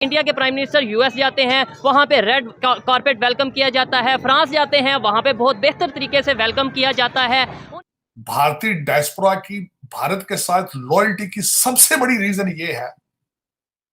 India के prime minister US जाते हैं, वहाँ पे रेड कारपेट वेलकम किया जाता है। फ्रांस जाते हैं, वहाँ पे बहुत बेहतर तरीके से वेलकम किया जाता है। भारतीय डायस्पोरा की भारत के साथ लॉयल्टी की सबसे बड़ी रीजन ये है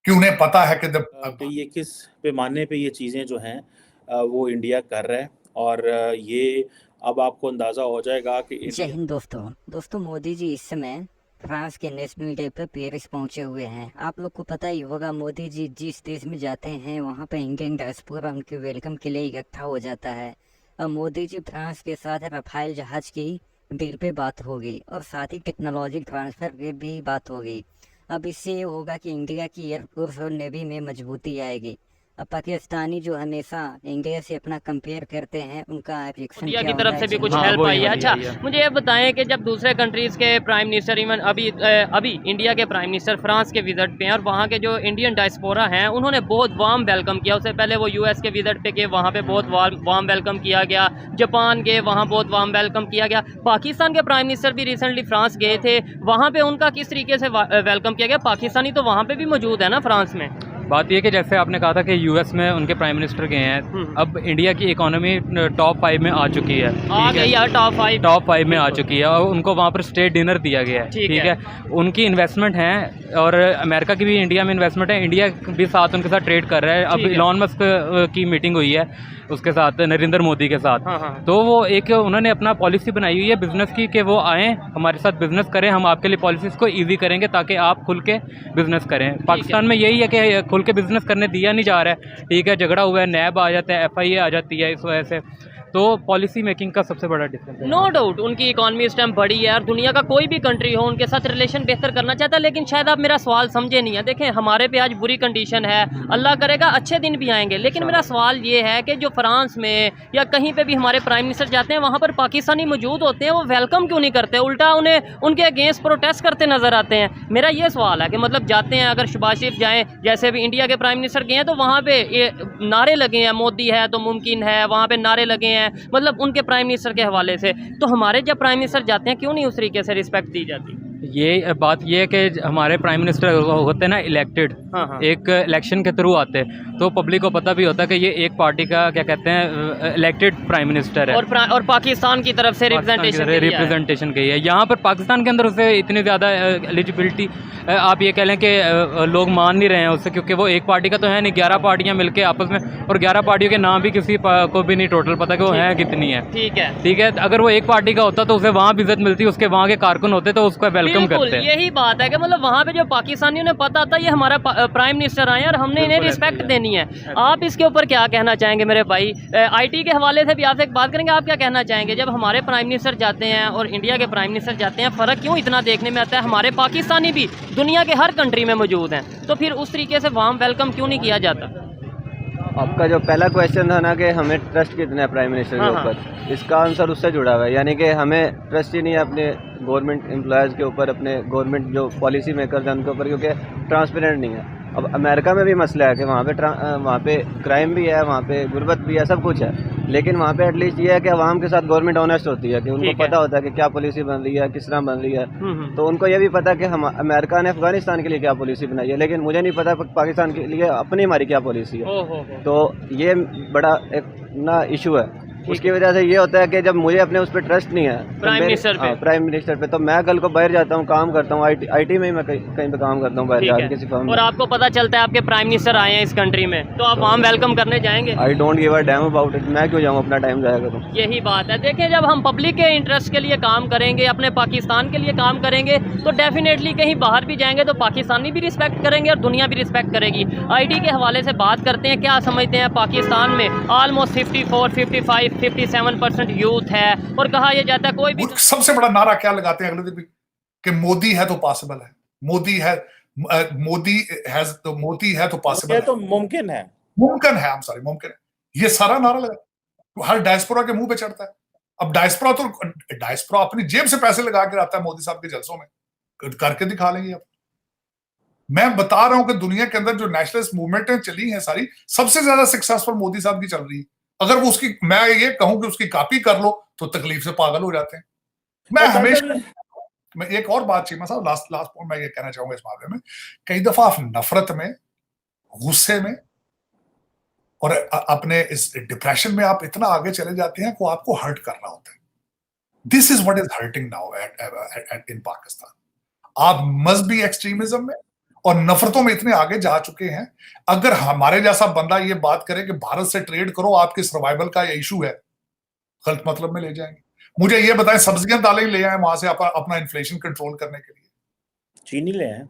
कि उन्हें पता है कि ये किस पैमाने पे ये चीज़ें जो हैं वो इंडिया कर रहा है। और ये अब आपको अंदाज़ा हो जाएगा कि जय हिंद दोस्तों मोदी जी इस समय फ्रांस के नेशनल डे पे पेरिस पहुंचे हुए हैं। आप लोग को पता ही होगा, मोदी जी जिस देश में जाते हैं वहां पे इंडियन डायस्पोरा उनके वेलकम के लिए इकट्ठा हो जाता है। अब मोदी जी फ्रांस के साथ रफाल जहाज की डील पे बात होगी और साथ ही टेक्नोलॉजी ट्रांसफर पे भी बात होगी। अब इससे ये होगा कि इंडिया की एयरफोर्स और नेवी में मजबूती आएगी। अब पाकिस्तानी जो हमेशा इंडिया से अपना कंपेयर करते हैं, उनका रिएक्शन इंडिया की तरफ से भी कुछ हेल्प आई है। अच्छा, मुझे ये बताएं कि जब दूसरे कंट्रीज के प्राइम मिनिस्टर, इवन अभी इंडिया के प्राइम मिनिस्टर फ्रांस के विजिट पे हैं और वहाँ के जो इंडियन डायस्पोरा हैं उन्होंने बहुत वार्म वेलकम किया। उससे पहले वो यूएस के विजिट पे गए, वहाँ पे बहुत वार्म वेलकम किया गया। जापान गए, वहाँ बहुत वार्म वेलकम किया गया। पाकिस्तान के प्राइम मिनिस्टर भी रिसेंटली फ्रांस गए थे, वहाँ पे उनका किस तरीके से वेलकम किया गया? पाकिस्तानी तो वहाँ पे भी मौजूद है ना फ्रांस में। बात ये कि जैसे आपने कहा था कि यूएस में उनके प्राइम मिनिस्टर गए हैं, अब इंडिया की इकोनॉमी टॉप 5 में आ चुकी है। आ गई है टॉप 5 में आ चुकी है और उनको वहाँ पर स्टेट डिनर दिया गया है। ठीक है, उनकी इन्वेस्टमेंट है और अमेरिका की भी इंडिया में इन्वेस्टमेंट है। इंडिया भी साथ उनके साथ ट्रेड कर रहा है। अब इलॉन मस्क की मीटिंग हुई है उसके साथ, नरेंद्र मोदी के साथ। हाँ। तो वो एक उन्होंने अपना पॉलिसी बनाई हुई है बिजनेस की कि वो आएँ हमारे साथ बिजनेस करें, हम आपके लिए पॉलिसीज़ को ईजी करेंगे ताकि आप खुल के बिजनेस करें। पाकिस्तान में यही है कि खुल के बिजनेस करने दिया नहीं जा रहा है। ठीक है, झगड़ा हुआ है, नैब आ जाता है, FIA आ जाती है इस वजह से। तो पॉलिसी मेकिंग का सबसे बड़ा डिफरेंस है। नो डाउट उनकी इकॉनमी इस टाइम बड़ी है और दुनिया का कोई भी कंट्री हो उनके साथ रिलेशन बेहतर करना चाहता है, लेकिन शायद आप मेरा सवाल समझे नहीं है। देखें, हमारे पे आज बुरी कंडीशन है, अल्लाह करेगा अच्छे दिन भी आएंगे, लेकिन मेरा सवाल ये है कि जो फ्रांस में या कहीं पे भी हमारे प्राइम मिनिस्टर जाते हैं वहाँ पर पाकिस्तानी मौजूद होते हैं, वो वेलकम क्यों नहीं करते? उल्टा उन्हें उनके अगेंस्ट प्रोटेस्ट करते नजर आते हैं। मेरा ये सवाल है कि मतलब जाते हैं, अगर शहबाज शरीफ जाएँ, जैसे भी इंडिया के प्राइम मिनिस्टर गए हैं, तो वहाँ पे ये नारे लगे हैं, मोदी है तो मुमकिन है, वहाँ पे नारे लगे हैं, मतलब उनके प्राइम मिनिस्टर के हवाले से। तो हमारे जब प्राइम मिनिस्टर जाते हैं क्यों नहीं उस तरीके से रिस्पेक्ट दी जाती? ये बात ये है कि हमारे प्राइम मिनिस्टर होते हैं ना इलेक्टेड, एक इलेक्शन के थ्रू आते हैं, तो पब्लिक को पता भी होता है कि ये एक पार्टी का क्या कहते हैं इलेक्टेड प्राइम मिनिस्टर है और पाकिस्तान की तरफ से रिप्रेजेंटेशन गई है। यहाँ पर पाकिस्तान के अंदर उसे इतनी ज़्यादा एलिजिबिलिटी आप ये कह लें कि लोग मान नहीं रहे हैं उससे, क्योंकि वो एक पार्टी का तो है नहीं, 11 पार्टियाँ मिलकर आपस में, और 11 पार्टियों के नाम भी किसी को भी नहीं टोटल पता कि वो हैं कितनी है। ठीक है, अगर वो एक पार्टी का होता तो उसे वहाँ भी इज्जत मिलती, उसके वहाँ के कारकुन होते तो उसको वेलकम करते हैं। यही बात है कि मतलब वहाँ पे जो पाकिस्तानियों ने पता था ये हमारा प्राइम मिनिस्टर आए हैं और हमने इन्हें रिस्पेक्ट देनी है। आप इसके ऊपर क्या कहना चाहेंगे मेरे भाई? IT के हवाले से भी आपसे एक बात करेंगे, आप क्या कहना चाहेंगे जब हमारे प्राइम मिनिस्टर जाते हैं और इंडिया के प्राइम मिनिस्टर जाते हैं, फ़र्क क्यों इतना देखने में आता है? हमारे पाकिस्तानी भी दुनिया के हर कंट्री में मौजूद हैं, तो फिर उस तरीके से वार्म वेलकम क्यों नहीं किया जाता? आपका जो पहला क्वेश्चन था ना कि हमें ट्रस्ट कितना है प्राइम मिनिस्टर के ऊपर, इसका आंसर उससे जुड़ा हुआ है। यानी कि हमें ट्रस्ट ही नहीं है अपने गवर्नमेंट एम्प्लॉयज़ के ऊपर, अपने गवर्नमेंट जो पॉलिसी मेकर्स हैं उनके ऊपर, क्योंकि ट्रांसपेरेंट नहीं है। अब अमेरिका में भी मसला है कि वहाँ पे क्राइम भी है, वहाँ पे गुर्बत भी है, सब कुछ है, लेकिन वहाँ पे एटलीस्ट ये है कि अवाम के साथ गवर्नमेंट ऑनेस्ट होती है कि उनको पता होता है कि क्या पॉलिसी बन रही है, किस तरह बन रही है। तो उनको ये भी पता है कि हम अमेरिका ने अफगानिस्तान के लिए क्या पॉलिसी बनाई है, लेकिन मुझे नहीं पता पाकिस्तान के लिए अपनी हमारी क्या पॉलिसी है। तो ये बड़ा एक ना इशू है। उसकी वजह से ये होता है कि जब मुझे अपने उस पर ट्रस्ट नहीं है प्राइम मिनिस्टर पे, तो मैं कल को बाहर जाता हूँ, काम करता हूँ, IT में ही मैं कहीं पे काम करता हूँ बाहर जाकर किसी फर्म में, और आपको पता चलता है आपके प्राइम मिनिस्टर आए हैं इस कंट्री में, तो आप वहाँ वेलकम करने जाएंगे? I don't give a damn about it. मैं क्यों जाऊँ, अपना टाइम जाया करूँ। यही बात है। देखिए, जब हम पब्लिक के इंटरेस्ट के लिए काम करेंगे, अपने पाकिस्तान के लिए काम करेंगे, तो डेफिनेटली कहीं बाहर भी जाएंगे तो पाकिस्तानी भी रिस्पेक्ट करेंगे और दुनिया भी रिस्पेक्ट करेगी। IT के हवाले से बात करते हैं, क्या समझते हैं? पाकिस्तान में ऑलमोस्ट 54, 55, 57% यूथ है और कहा यह जाता है कोई भी। सबसे बड़ा नारा क्या लगाते हैं अगले दिन भी कि मोदी है तो पॉसिबल है, मोदी है तो पॉसिबल है, तो मुमकिन है, मुमकिन है। ये सारा नारा लगा हर डायस्पोरा के मुंह पे चढ़ता है। अब डायस्पोरा अपनी जेब से पैसे लगा के आता है मोदी साहब के जलसों में, करके दिखा लेंगे। अब मैं बता रहा हूं कि दुनिया के अंदर जो नेशनलिस्ट मूवमेंटें चली हैं सारी, सबसे ज्यादा सक्सेसफुल मोदी साहब की चल रही है। अगर वो उसकी, मैं ये कहूं कि उसकी कॉपी कर लो तो तकलीफ से पागल हो जाते हैं। मैं हमेशा, मैं एक और बात चीमा साहब, लास्ट पॉइंट मैं ये कहना चाहूंगा इस मामले में, कई दफा आप नफरत में गुस्से में और अपने इस डिप्रेशन में आप इतना आगे चले जाते हैं कि आपको हर्ट करना होता है। This is what is hurting now in Pakistan. आप मजहबी एक्सट्रीमिज्म में और नफरतों में इतने आगे जा चुके हैं। अगर हमारे जैसा बंदा ये बात करे कि भारत से ट्रेड करो, आपके सर्वाइवल का ये इशू है, गलत मतलब में ले जाएंगे। मुझे ये बताएं, सब्जियां दालें ले आए वहां से अपना इन्फ्लेशन कंट्रोल करने के लिए, चीनी ले आए।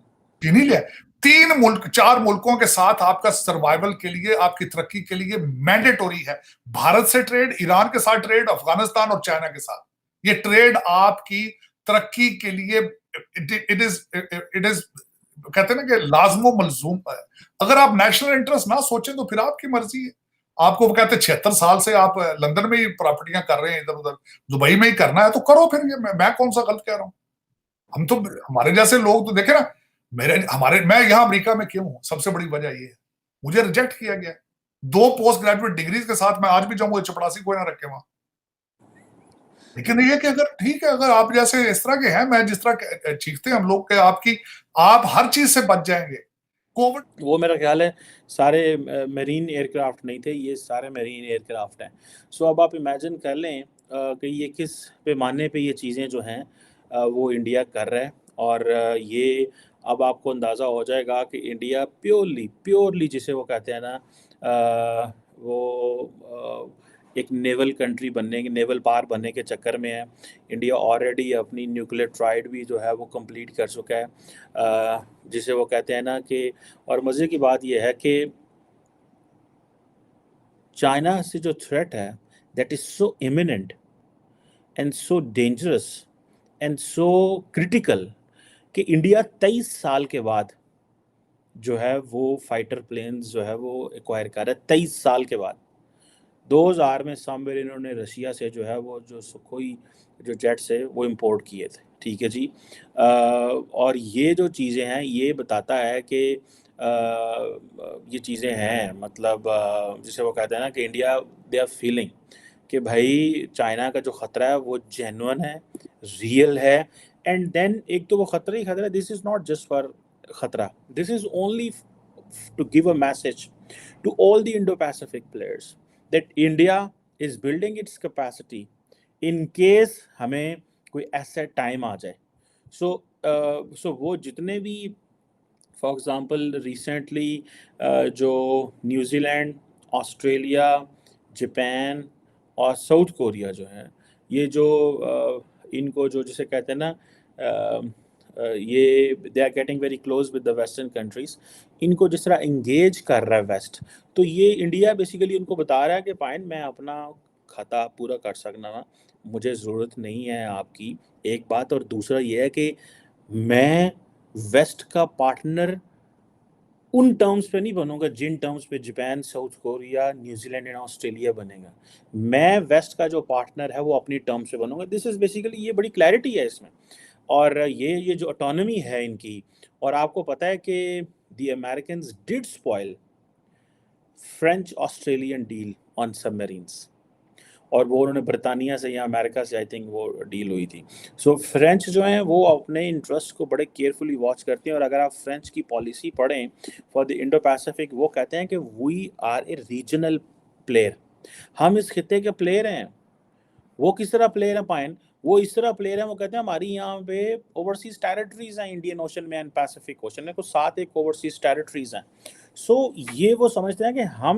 चीनी ले आए। 4 मुल्कों के साथ आपका सर्वाइवल के लिए, आपकी तरक्की के लिए मैंडेटोरी है भारत से ट्रेड, ईरान के साथ ट्रेड, अफगानिस्तान और चाइना के साथ। ये ट्रेड आपकी तरक्की के लिए इट इज कहते हैं ना कि लाजमो मलजूम है। अगर आप नेशनल इंटरेस्ट ना सोचें तो फिर आपकी मर्जी है। आपको कहते हैं 76 साल से आप लंदन में ही प्रॉपर्टियां कर रहे हैं, इधर उधर दुबई में ही करना है तो करो फिर। ये मैं कौन सा गलत कह रहा हूं? हम तो, हमारे जैसे लोग तो देखे ना, मैं यहाँ अमेरिका में क्यों हूं, सबसे बड़ी वजह ये है मुझे रिजेक्ट किया गया 2 पोस्ट ग्रेजुएट डिग्रीज के साथ। मैं आज भी जाऊंगा, चपड़ासी कोई ना रखे वहां। लेकिन ये कि अगर ठीक है, अगर आप जैसे इस तरह के हैं, मैं जिस तरह चीखते हैं हम लोग के आप हर चीज से बच जाएंगे। कोविड, वो मेरा ख्याल है सारे मेरीन एयरक्राफ्ट नहीं थे, ये सारे मेरीन एयरक्राफ्ट हैं। सो अब आप इमेजिन कर लें कि ये किस पैमाने पे ये चीज़ें जो हैं वो इंडिया कर रहा है। और ये अब आपको अंदाज़ा हो जाएगा कि इंडिया प्योरली जिसे वो कहते हैं ना, वो एक नेवल कंट्री बनने के, नेवल पावर बनने के चक्कर में है। इंडिया ऑलरेडी अपनी न्यूक्लियर ट्राइड भी जो है वो कंप्लीट कर चुका है, जिसे वो कहते हैं ना कि, और मज़े की बात यह है कि चाइना से जो थ्रेट है that is so imminent and so dangerous and so critical कि इंडिया 23 साल के बाद जो है वो फाइटर प्लेन्स जो है वो एक्वायर कर रहा है। 23 साल के बाद 2000 में समवेयर इन्होंने रशिया से जो है वो जो सुखोई जो जेट्स है वो इंपोर्ट किए थे, ठीक है जी। और ये जो चीज़ें हैं ये बताता है कि ये चीज़ें हैं, मतलब जिसे वो कहते हैं ना कि इंडिया दे आर फीलिंग कि भाई चाइना का जो ख़तरा है वो जेन्युइन है, रियल है। एंड देन एक तो वो ख़तरा ही ख़तरा, this is not just for ख़तरा, this is only to give a message to all the Indo Pacific players that India is building its capacity in case हमें कोई ऐसा टाइम आ जाए। सो वो जितने भी फॉर एग्ज़ाम्पल रिसेंटली जो न्यूजीलैंड, ऑस्ट्रेलिया, जापान और साउथ कोरिया जो है, ये जो इनको जो जिसे कहते हैं ना, ये they are getting very close with the western countries, इनको जिस तरह इंगेज कर रहा है वेस्ट, तो ये इंडिया बेसिकली उनको बता रहा है कि फाइन मैं अपना खाता पूरा कर सकना ना, मुझे ज़रूरत नहीं है आपकी, एक बात। और दूसरा ये है कि मैं वेस्ट का पार्टनर उन टर्म्स पे नहीं बनूंगा जिन टर्म्स पे Japan, south Korea, New Zealand and Australia बनेगा। मैं वेस्ट का जो पार्टनर है वो अपनी टर्म्स पे बनूंगा। दिस इज़ बेसिकली, ये बड़ी क्लैरिटी है इसमें। और ये जो ऑटोनॉमी है इनकी, और आपको पता है कि the Americans did spoil French Australian deal on submarines, और वो उन्होंने ब्रिटानिया से या अमेरिका से आई थिंक वो डील हुई थी। सो फ्रेंच जो हैं वो अपने इंटरेस्ट को बड़े केयरफुली वॉच करते हैं। और अगर आप फ्रेंच की पॉलिसी पढ़ें फॉर द इंडो पैसिफिक, वो कहते हैं कि we are a regional player, हम इस खिते के प्लेयर हैं। वो किस तरह प्लेयर हैं पाइन, वो इस तरह प्लेयर हैं, वो कहते हैं हमारी यहाँ पे ओवरसीज टेरिटरीज हैं इंडियन ओशन में एंड पैसिफिक ओशन में, कुछ 7 एक ओवरसीज टेरिटरीज हैं। सो ये वो समझते हैं कि हम